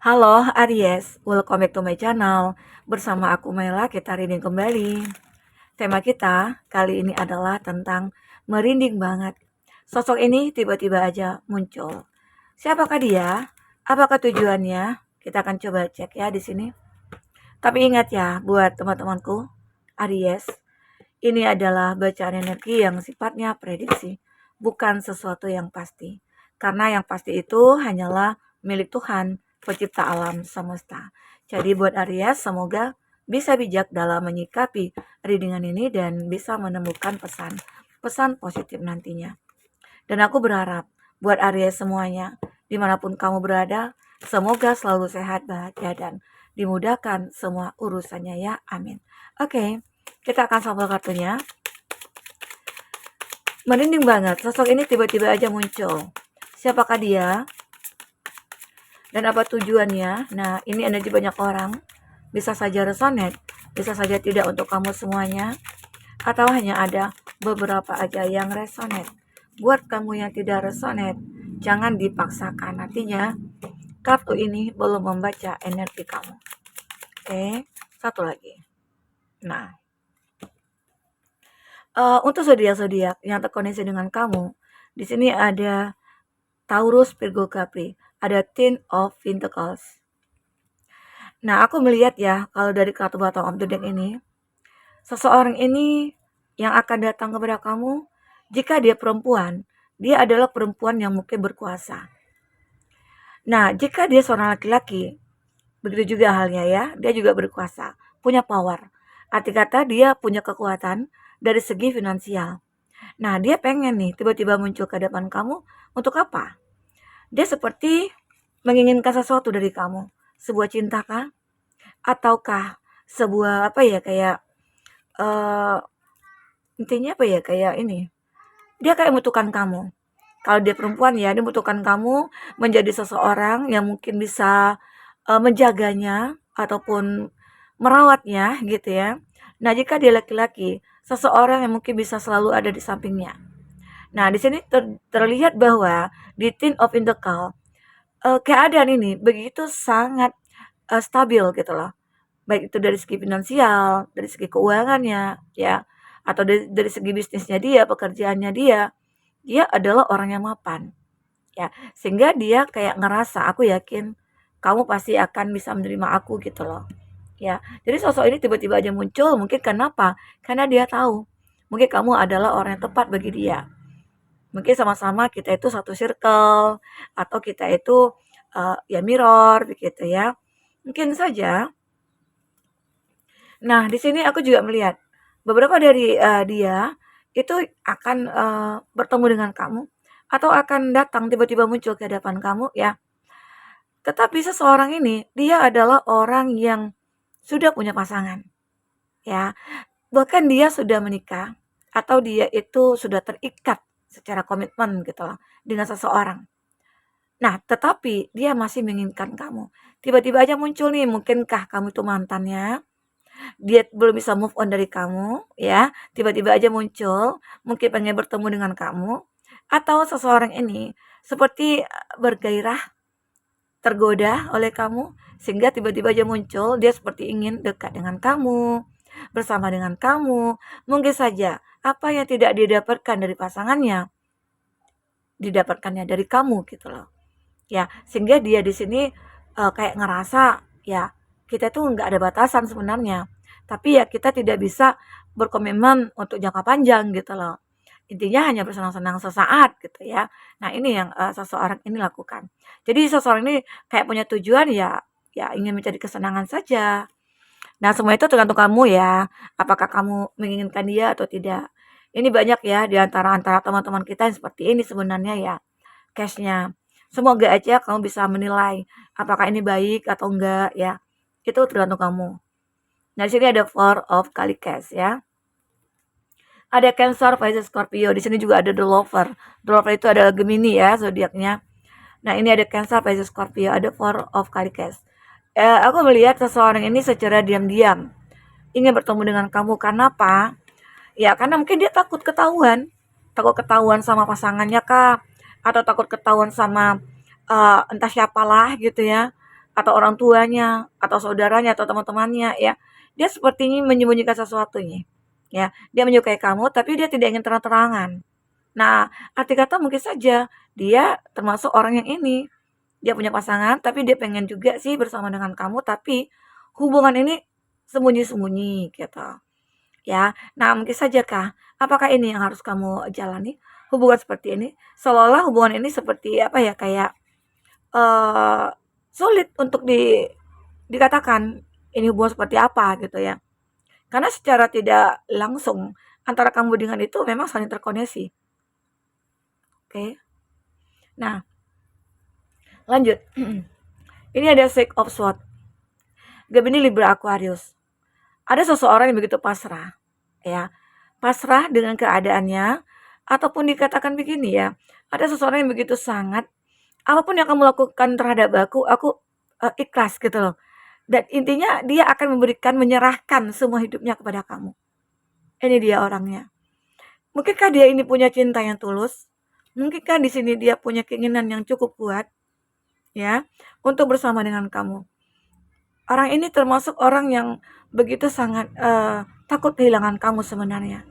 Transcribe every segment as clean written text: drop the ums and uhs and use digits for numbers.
Halo Aries, welcome back to my channel. Bersama aku Mela, kita reading kembali. Tema kita kali ini adalah tentang merinding banget. Sosok ini tiba-tiba aja muncul. Siapakah dia? Apakah tujuannya? Kita akan coba cek ya di sini. Tapi ingat ya, buat teman-temanku, Aries, ini adalah bacaan energi yang sifatnya prediksi, bukan sesuatu yang pasti. Karena yang pasti itu hanyalah milik Tuhan, pencipta alam semesta. Jadi buat Aries, semoga bisa bijak dalam menyikapi readingan ini dan bisa menemukan pesan positif nantinya. Dan aku berharap buat Aries semuanya, dimanapun kamu berada, semoga selalu sehat, bahagia, dan dimudahkan semua urusannya ya. Amin. Oke, kita akan sambal kartunya. Merinding banget, sosok ini tiba-tiba aja muncul. Siapakah dia? Dan apa tujuannya? Nah, ini energi banyak orang. Bisa saja resonate, bisa saja tidak untuk kamu semuanya. Atau hanya ada beberapa aja yang resonate. Buat kamu yang tidak resonate, jangan dipaksakan. Nantinya, kartu ini belum membaca energi kamu. Oke, satu lagi. Nah, untuk zodiak-zodiak yang terkoneksi dengan kamu, di sini ada Taurus, Virgo, Capri, ada Ten of Pentacles. Nah, aku melihat ya, kalau dari kartu bottom of the deck ini, seseorang ini yang akan datang kepada kamu, jika dia perempuan, dia adalah perempuan yang mungkin berkuasa. Nah, jika dia seorang laki-laki, begitu juga halnya ya, dia juga berkuasa, punya power. Arti kata dia punya kekuatan dari segi finansial. Nah, dia pengen nih tiba-tiba muncul ke depan kamu untuk apa? Dia seperti menginginkan sesuatu dari kamu. Sebuah cinta kah? Ataukah sebuah apa ya kayak eh intinya apa ya kayak ini. Dia kayak membutuhkan kamu. Kalau dia perempuan ya, dia membutuhkan kamu menjadi seseorang yang mungkin bisa menjaganya ataupun merawatnya gitu ya. Nah, jika dia laki-laki, seseorang yang mungkin bisa selalu ada di sampingnya. Nah, di sini terlihat bahwa di Ten of Pentacles keadaan ini begitu sangat stabil gitu loh. Baik itu dari segi finansial, dari segi keuangannya, ya, atau dari segi bisnisnya dia, pekerjaannya dia, dia adalah orang yang mapan, ya. Sehingga dia kayak ngerasa, aku yakin kamu pasti akan bisa menerima aku gitu loh. Ya, jadi sosok ini tiba-tiba aja muncul, mungkin kenapa? Karena dia tahu, mungkin kamu adalah orang yang tepat bagi dia. Mungkin sama-sama kita itu satu circle, atau kita itu ya mirror begitu ya. Mungkin saja. Nah, di sini aku juga melihat beberapa dari dia itu akan bertemu dengan kamu atau akan datang tiba-tiba muncul ke hadapan kamu ya. Tetapi seseorang ini dia adalah orang yang sudah punya pasangan ya. Bahkan dia sudah menikah atau dia itu sudah terikat secara komitmen gitu loh dengan seseorang. Nah, tetapi dia masih menginginkan kamu. Tiba-tiba aja muncul nih, mungkinkah kamu itu mantannya? Dia belum bisa move on dari kamu, ya. Tiba-tiba aja muncul, mungkin pengen bertemu dengan kamu, atau seseorang ini seperti bergairah, tergoda oleh kamu, sehingga tiba-tiba aja muncul, dia seperti ingin dekat dengan kamu, bersama dengan kamu. Mungkin saja apa yang tidak didapatkan dari pasangannya, didapatkannya dari kamu gitu loh. Ya, sehingga dia di sini kayak ngerasa ya kita tuh nggak ada batasan sebenarnya. Tapi ya kita tidak bisa berkomitmen untuk jangka panjang gitu loh. Intinya hanya bersenang-senang sesaat gitu ya. Nah, ini yang seseorang ini lakukan. Jadi seseorang ini kayak punya tujuan ya ya ingin mencari kesenangan saja. Nah, semua itu tergantung kamu ya. Apakah kamu menginginkan dia atau tidak. Ini banyak ya di antara teman-teman kita yang seperti ini sebenarnya ya case-nya. Semoga aja kamu bisa menilai apakah ini baik atau enggak ya. Itu tergantung kamu. Nah, di sini ada Four of Kali Case ya. Ada Cancer, Pisces, Scorpio. Di sini juga ada The Lover. The Lover itu adalah Gemini ya zodiaknya. Nah, ini ada Cancer, Pisces, Scorpio. Ada Four of Kali Case. Aku melihat seseorang ini secara diam-diam ingin bertemu dengan kamu. Karena apa? Ya, karena mungkin dia takut ketahuan. Takut ketahuan sama pasangannya kah? Atau takut ketahuan sama entah siapalah gitu ya. atau orang tuanya, atau saudaranya, atau teman-temannya ya. Dia sepertinya menyembunyikan sesuatunya. Ya, dia menyukai kamu tapi dia tidak ingin terang-terangan. Nah, arti kata mungkin saja dia termasuk orang yang ini. Dia punya pasangan tapi dia pengen juga sih bersama dengan kamu tapi hubungan ini sembunyi-sembunyi gitu. Ya. Nah, mungkin saja Kak, apakah ini yang harus kamu jalani? Hubungan seperti ini? Seolah-olah hubungan ini seperti apa ya, kayak eee, sulit untuk dikatakan ini hubungan seperti apa gitu ya. Karena secara tidak langsung antara kamu dengan itu memang saling terkoneksi. Oke. Nah, lanjut. Ini ada Six of Swords. Gemini, Libra, Aquarius. Ada seseorang yang begitu pasrah, ya. Pasrah dengan keadaannya ataupun dikatakan begini ya, ada seseorang yang begitu sangat apapun yang kamu lakukan terhadap aku ikhlas gitu loh. Dan intinya dia akan memberikan, menyerahkan semua hidupnya kepada kamu. Ini dia orangnya. Mungkinkah dia ini punya cinta yang tulus? Mungkinkah di sini dia punya keinginan yang cukup kuat ya untuk bersama dengan kamu? Orang ini termasuk orang yang begitu sangat takut kehilangan kamu sebenarnya.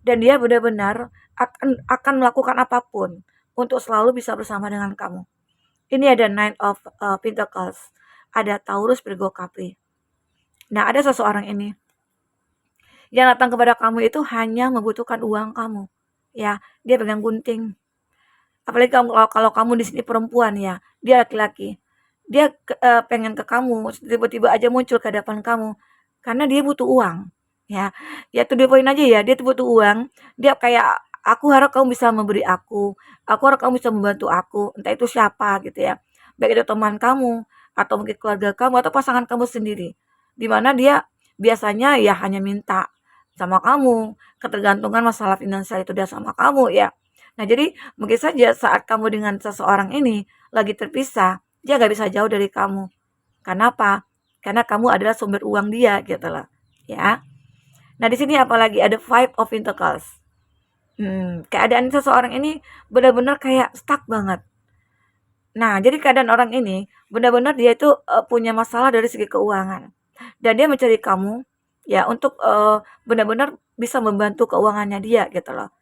Dan dia benar-benar akan melakukan apapun untuk selalu bisa bersama dengan kamu. Ini ada Nine of Pentacles, ada Taurus, Virgo, Capri. Nah, ada seseorang ini yang datang kepada kamu itu hanya membutuhkan uang kamu. Ya, dia pegang gunting. Apalagi kalau kamu di sini perempuan ya, dia laki-laki. Dia pengen ke kamu, tiba-tiba aja muncul ke hadapan kamu karena dia butuh uang. Ya, ya to the point aja ya, dia tuh butuh uang. Dia kayak, aku harap kamu bisa memberi aku harap kamu bisa membantu aku, entah itu siapa gitu ya. Baik itu teman kamu atau mungkin keluarga kamu atau pasangan kamu sendiri. Di mana dia biasanya ya hanya minta sama kamu, ketergantungan masalah finansial itu dia sama kamu ya. Nah, jadi mungkin saja saat kamu dengan seseorang ini lagi terpisah, dia nggak bisa jauh dari kamu. Karena apa? Karena kamu adalah sumber uang dia gitu loh, ya. Nah, di sini apalagi ada Five of Pentacles. Keadaan seseorang ini benar-benar kayak stuck banget. Nah, jadi keadaan orang ini benar-benar dia itu punya masalah dari segi keuangan. Dan dia mencari kamu ya untuk benar-benar bisa membantu keuangannya dia gitu loh.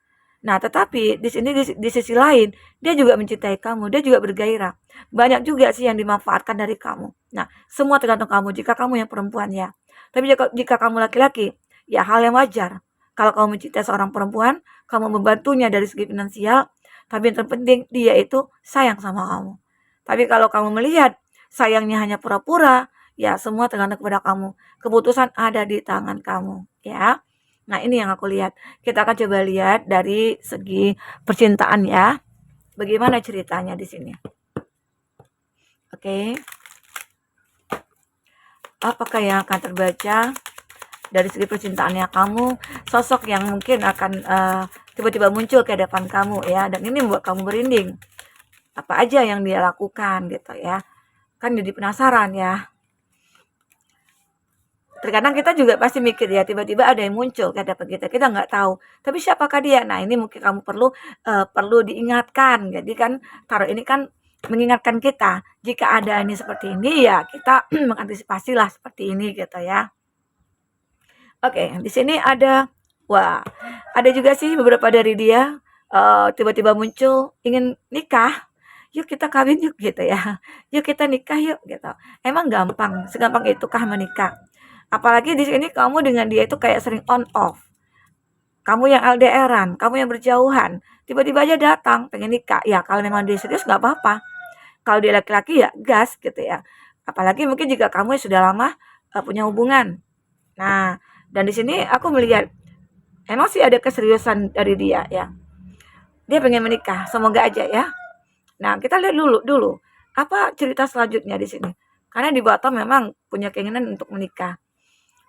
Nah, tetapi di sini di sisi lain dia juga mencintai kamu, dia juga bergairah. Banyak juga sih yang dimanfaatkan dari kamu. Nah, semua tergantung kamu jika kamu yang perempuan ya. Tapi jika kamu laki-laki, ya hal yang wajar. Kalau kamu mencintai seorang perempuan, kamu membantunya dari segi finansial, tapi yang terpenting dia itu sayang sama kamu. Tapi kalau kamu melihat sayangnya hanya pura-pura, ya semua tergantung kepada kamu. Keputusan ada di tangan kamu, ya. Nah, ini yang aku lihat. Kita akan coba lihat dari segi percintaan ya. Bagaimana ceritanya di sini? Oke. Apakah yang akan terbaca dari segi percintaannya kamu? Sosok yang mungkin akan tiba-tiba muncul ke hadapan kamu ya. Dan ini membuat kamu berinding. Apa aja yang dia lakukan gitu ya. Kan jadi penasaran ya. Terkadang kita juga pasti mikir ya, tiba-tiba ada yang muncul ke hadapan kita nggak tahu. Tapi siapakah dia? Nah, ini mungkin kamu perlu diingatkan. Jadi kan tarot ini kan mengingatkan kita, jika ada ini seperti ini ya kita mengantisipasilah seperti ini gitu ya. Oke, di sini wah, ada juga sih beberapa dari dia tiba-tiba muncul ingin nikah. Yuk kita kawin yuk gitu ya. Yuk kita nikah yuk gitu. Emang gampang, segampang itukah menikah? Apalagi di sini kamu dengan dia itu kayak sering on off. Kamu yang LDRan, kamu yang berjauhan, tiba-tiba aja datang pengen nikah. Ya kalau memang dia serius nggak apa-apa. Kalau dia laki-laki ya gas gitu ya. Apalagi mungkin jika kamu yang sudah lama punya hubungan. Nah, dan di sini aku melihat emang sih ada keseriusan dari dia ya. Dia pengen menikah, semoga aja ya. Nah, kita lihat dulu apa cerita selanjutnya di sini. Karena di Batam memang punya keinginan untuk menikah.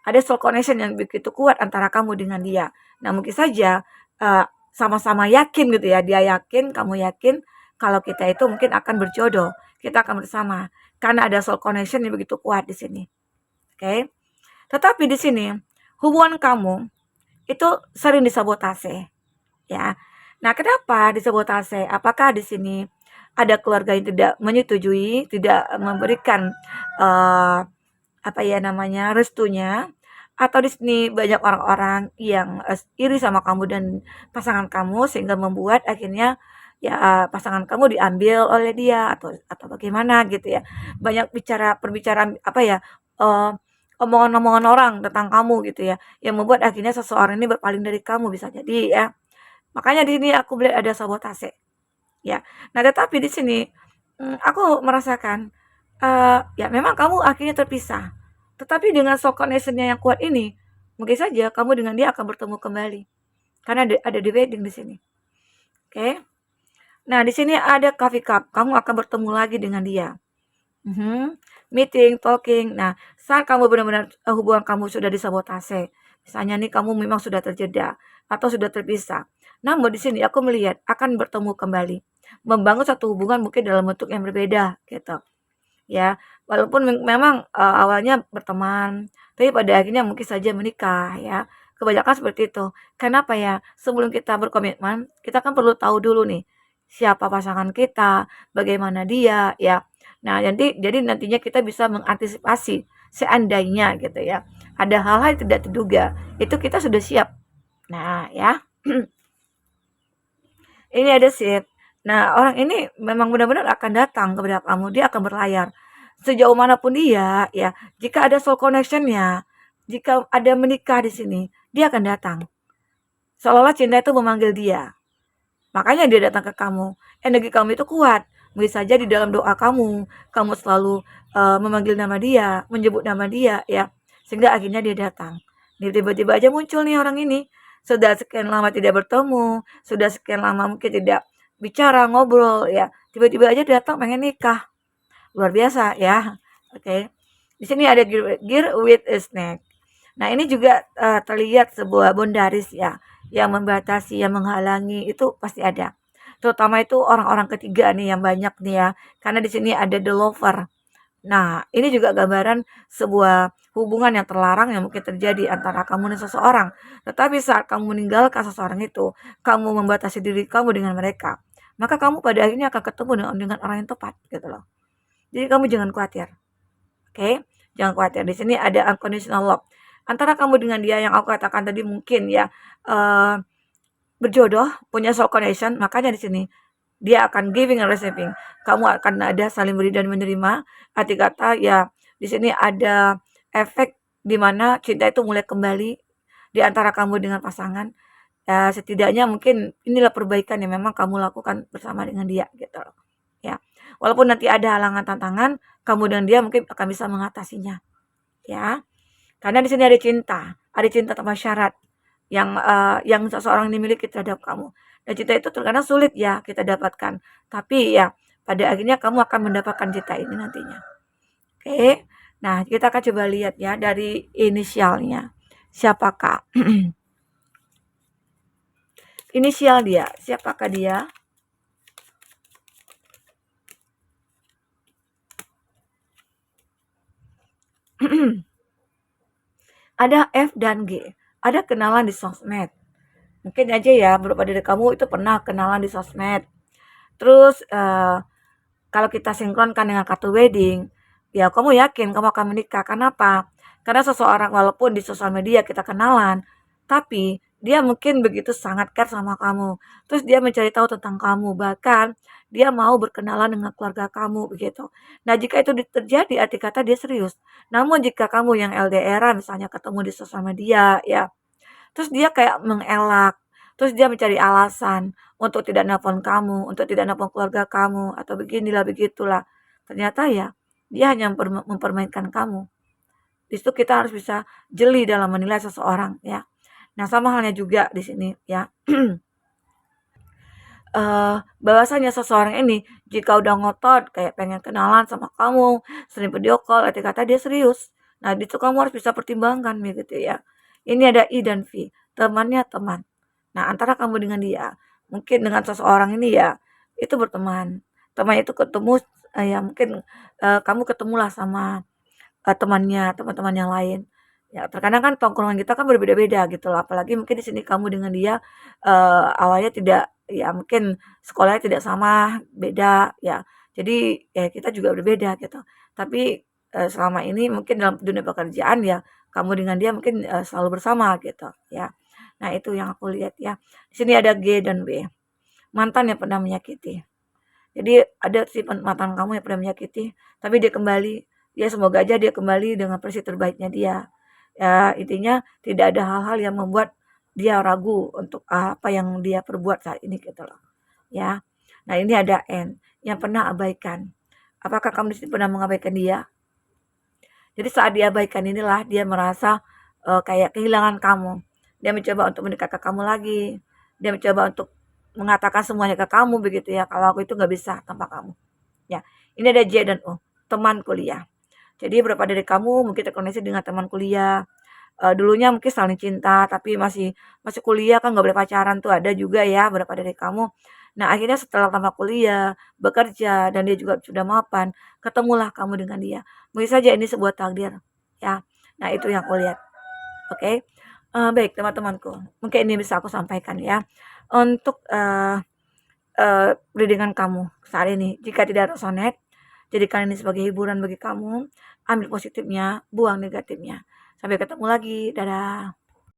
Ada soul connection yang begitu kuat antara kamu dengan dia. Nah, mungkin saja sama-sama yakin gitu ya. Dia yakin, kamu yakin kalau kita itu mungkin akan berjodoh. Kita akan bersama. Karena ada soul connection yang begitu kuat di sini. Oke. Tetapi di sini hubungan kamu itu sering disabotase. Ya. Nah, kenapa disabotase? Apakah di sini ada keluarga yang tidak menyetujui, tidak memberikan eh, apa ya namanya restunya, atau di sini banyak orang-orang yang iri sama kamu dan pasangan kamu sehingga membuat akhirnya ya pasangan kamu diambil oleh dia atau bagaimana gitu ya. Banyak perbicaraan apa ya eh, omongan-omongan orang tentang kamu gitu ya yang membuat akhirnya seseorang ini berpaling dari kamu bisa jadi ya. Makanya di sini aku melihat ada sabotase ya. Nah, tetapi di sini aku merasakan ya memang kamu akhirnya terpisah. Tetapi dengan soul connection-nya yang kuat ini, mungkin saja kamu dengan dia akan bertemu kembali. Karena ada di wedding di sini. Oke. Nah, di sini ada coffee cup. Kamu akan bertemu lagi dengan dia. Mhm. Meeting, talking. Nah, saat kamu benar-benar hubungan kamu sudah disabotase. Misalnya nih kamu memang sudah terjeda atau sudah terpisah. Namun di sini aku melihat akan bertemu kembali. Membangun satu hubungan mungkin dalam bentuk yang berbeda gitu. Ya, walaupun memang, awalnya berteman, tapi pada akhirnya mungkin saja menikah ya, kebanyakan seperti itu. Kenapa ya? Sebelum kita berkomitmen, kita kan perlu tahu dulu nih, siapa pasangan kita, bagaimana dia ya. Nah, jadi nantinya kita bisa mengantisipasi seandainya gitu ya, ada hal-hal yang tidak terduga, itu kita sudah siap. Nah ya, ini ada sip. Nah, orang ini memang benar-benar akan datang kepada kamu, dia akan berlayar. Sejauh manapun dia, ya, jika ada soul connection-nya, jika ada menikah di sini, dia akan datang. Seolah-olah cinta itu memanggil dia. Makanya dia datang ke kamu. Energi kamu itu kuat. Mungkin saja di dalam doa kamu selalu memanggil nama dia, menyebut nama dia, ya. Sehingga akhirnya dia datang. Tiba-tiba aja muncul nih orang ini. Sudah sekian lama tidak bertemu, sudah sekian lama mungkin tidak bicara, ngobrol, ya. Tiba-tiba aja datang pengen nikah. Luar biasa, ya. Oke. Di sini ada gear with a snake. Nah, ini juga terlihat sebuah bondaris ya, yang membatasi, yang menghalangi itu pasti ada. Terutama itu orang-orang ketiga nih yang banyak nih ya, karena di sini ada the lover. Nah, ini juga gambaran sebuah hubungan yang terlarang yang mungkin terjadi antara kamu dan seseorang. Tetapi saat kamu meninggalkan seseorang itu, kamu membatasi diri kamu dengan mereka, maka kamu pada akhirnya akan ketemu dengan orang yang tepat gitu loh. Jadi kamu jangan khawatir. Oke, jangan khawatir. Di sini ada unconditional love. Antara kamu dengan dia yang aku katakan tadi mungkin ya eh, berjodoh, punya soul connection, makanya di sini dia akan giving and receiving. Kamu akan ada saling beri dan menerima. Arti kata ya di sini ada efek di mana cinta itu mulai kembali di antara kamu dengan pasangan. Ya, setidaknya mungkin inilah perbaikan yang memang kamu lakukan bersama dengan dia gitu loh. Ya. Walaupun nanti ada halangan tantangan, kamu dan dia mungkin akan bisa mengatasinya, ya. Karena di sini ada cinta tanpa syarat yang seseorang dimiliki terhadap kamu. Dan cinta itu terkadang sulit ya kita dapatkan, tapi ya pada akhirnya kamu akan mendapatkan cinta ini nantinya. Oke. Nah, kita akan coba lihat ya dari inisialnya. Siapakah? Inisial dia, siapakah dia? Ada F dan G. Ada kenalan di sosmed. Mungkin aja ya beberapa dari kamu itu pernah kenalan di sosmed. Terus kalau kita sinkronkan dengan kartu wedding, ya kamu yakin kamu akan menikah. Kenapa? Karena seseorang walaupun di sosial media kita kenalan, tapi dia mungkin begitu sangat care sama kamu. Terus dia mencari tahu tentang kamu, bahkan dia mau berkenalan dengan keluarga kamu begitu. Nah, jika itu terjadi arti kata dia serius. Namun jika kamu yang LDR misalnya ketemu di sosial media ya, terus dia kayak mengelak, terus dia mencari alasan untuk tidak nelpon kamu, untuk tidak nelpon keluarga kamu, atau beginilah begitulah. Ternyata ya, dia hanya mempermainkan kamu. Di situ kita harus bisa jeli dalam menilai seseorang ya. Nah, sama halnya juga di sini ya. Bahwasanya seseorang ini jika udah ngotot kayak pengen kenalan sama kamu, sering video call, arti kata dia serius. Nah, itu kamu harus bisa pertimbangkan gitu ya. Ini ada I dan V, temannya teman. Nah, antara kamu dengan dia, mungkin dengan seseorang ini ya, itu berteman. Teman itu ketemu, ya mungkin kamu ketemulah sama teman-teman yang lain. Ya, terkadang kan tongkrongan kita kan berbeda-beda gitu loh. Apalagi mungkin di sini kamu dengan dia awalnya tidak ya mungkin sekolahnya tidak sama, beda ya. Jadi ya kita juga berbeda gitu. Tapi, selama ini mungkin dalam dunia pekerjaan ya kamu dengan dia mungkin, selalu bersama gitu ya. Nah itu yang aku lihat ya. Di sini ada G dan W, mantan yang pernah menyakiti. Jadi ada sih mantan kamu yang pernah menyakiti, tapi dia kembali, ya semoga aja dia kembali dengan versi terbaiknya dia. Ya intinya tidak ada hal-hal yang membuat dia ragu untuk apa yang dia perbuat saat ini gitu loh, ya. Nah ini ada N, yang pernah abaikan. Apakah kamu di sini pernah mengabaikan dia? Jadi saat diabaikan inilah dia merasa, kayak kehilangan kamu. Dia mencoba untuk mendekat ke kamu lagi, dia mencoba untuk mengatakan semuanya ke kamu begitu ya, kalau aku itu nggak bisa tanpa kamu. Ya, ini ada J dan O, teman kuliah. Jadi beberapa dari kamu mungkin terkoneksi dengan teman kuliah, dulunya mungkin saling cinta, tapi masih masih kuliah kan nggak boleh pacaran tuh, ada juga ya beberapa dari kamu. Nah, akhirnya setelah tamat kuliah, bekerja, dan dia juga sudah mapan, ketemulah kamu dengan dia. Mungkin saja ini sebuah takdir, ya. Nah, itu yang aku lihat, oke? Baik teman-temanku, mungkin ini bisa aku sampaikan ya. Untuk, reading kamu saat ini, jika tidak resonate, jadikan ini sebagai hiburan bagi kamu, ambil positifnya, buang negatifnya. Sampai ketemu lagi, dadah.